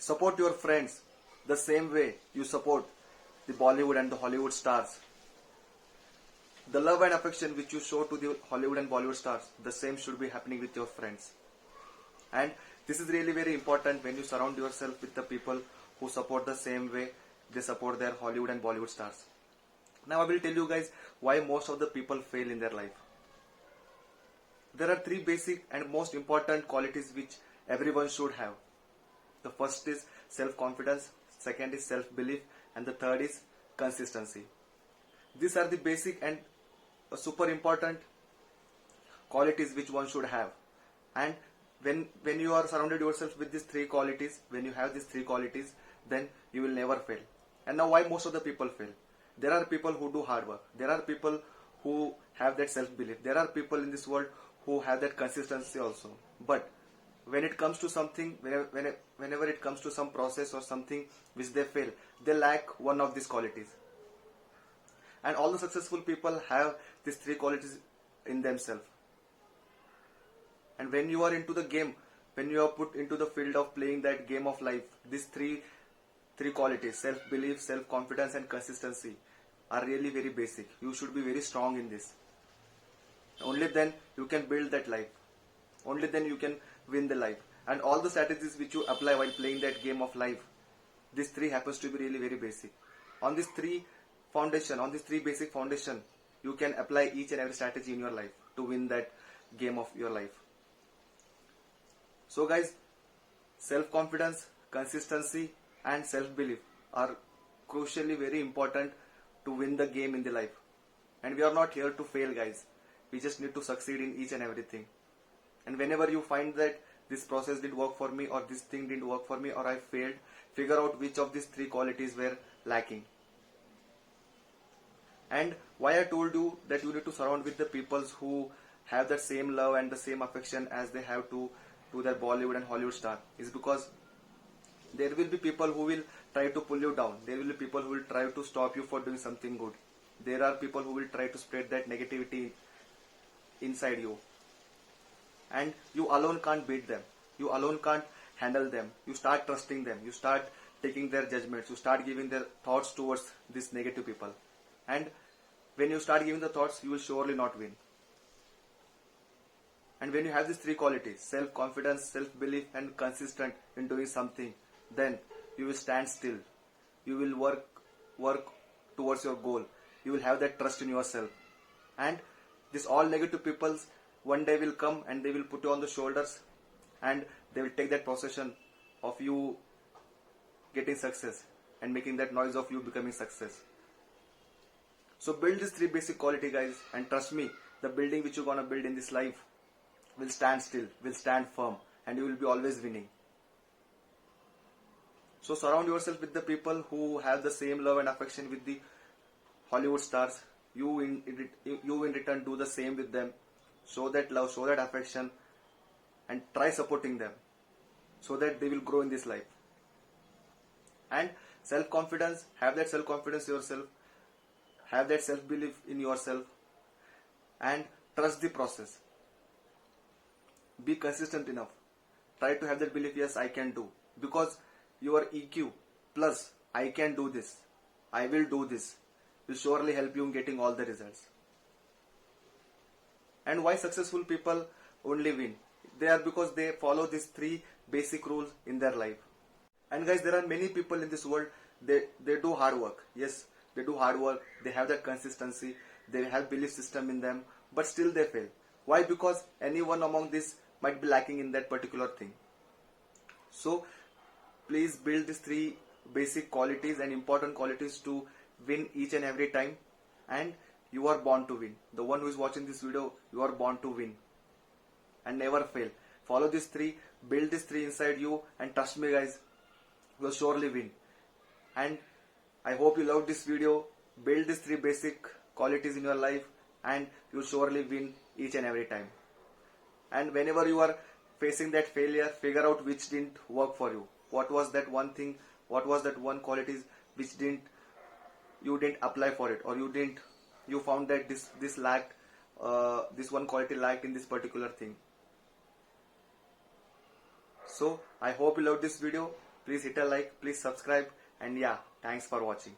Support your friends the same way you support the Bollywood and the Hollywood stars. The love and affection which you show to the Hollywood and Bollywood stars, the same should be happening with your friends. And this is really very important when you surround yourself with the people who support the same way they support their Hollywood and Bollywood stars. Now I will tell you guys why most of the people fail in their life. There are three basic and most important qualities which everyone should have. The first is self-confidence, second is self-belief, and the third is consistency. These are the basic and super important qualities which one should have. And when you are surrounded yourself with these three qualities, when you have these three qualities, then you will never fail. And now why most of the people fail? There are people who do hard work. There are people who have that self-belief. There are people in this world who have that consistency also. But when it comes to something, whenever it comes to some process or something which they fail, they lack one of these qualities. And all the successful people have these three qualities in themselves. And when you are into the game, when you are put into the field of playing that game of life, these three qualities, self-belief, self-confidence and consistency, are really very basic. You should be very strong in this. Only then you can build that life. Only then you can win the life. And all the strategies which you apply while playing that game of life, these three happens to be really very basic. On these three basic foundation, you can apply each and every strategy in your life to win that game of your life. So guys, self-confidence, consistency and self-belief are crucially very important to win the game in the life. And we are not here to fail, guys. We just need to succeed in each and everything. And whenever you find that this process didn't work for me, or this thing didn't work for me, or I failed, figure out which of these three qualities were lacking. And why I told you that you need to surround with the people who have that same love and the same affection as they have to their Bollywood and Hollywood star is because there will be people who will try to pull you down. There will be people who will try to stop you for doing something good. There are people who will try to spread that negativity inside you. And you alone can't beat them. You alone can't handle them. You start trusting them. You start taking their judgments. You start giving their thoughts towards these negative people. And when you start giving the thoughts, you will surely not win. And when you have these three qualities, self-confidence, self-belief and consistent in doing something, then you will stand still. You will work towards your goal. You will have that trust in yourself. And these all negative people one day will come and they will put you on the shoulders and they will take that possession of you getting success and making that noise of you becoming success. So build these three basic quality, guys, and trust me, the building which you're gonna build in this life will stand still, will stand firm, and you will be always winning. So surround yourself with the people who have the same love and affection with the Hollywood stars. You in return do the same with them. Show that love, show that affection, and try supporting them so that they will grow in this life. And self-confidence, have that self-confidence yourself, have that self-belief in yourself, and trust the process. Be consistent enough. Try to have that belief, yes, I can do. Because your EQ plus I can do this, I will do this, will surely help you in getting all the results. And why successful people only win? They are because they follow these three basic rules in their life. And guys, there are many people in this world, they do hard work. Yes, they do hard work, they have that consistency, they have belief system in them, but still they fail. Why? Because anyone among this might be lacking in that particular thing. So please build these three basic qualities and important qualities to win each and every time. And you are born to win. The one who is watching this video, you are born to win and never fail. Follow these three, build these three inside you, and trust me, guys, you will surely win. And I hope you loved this video. Build these three basic qualities in your life and you will surely win each and every time. And whenever you are facing that failure, figure out which didn't work for you. What was that one thing, what was that one quality which you didn't apply for it, or you found that this lacked, this one quality lacked in this particular thing. So I hope you loved this video. Please hit a like, please subscribe, and yeah, thanks for watching.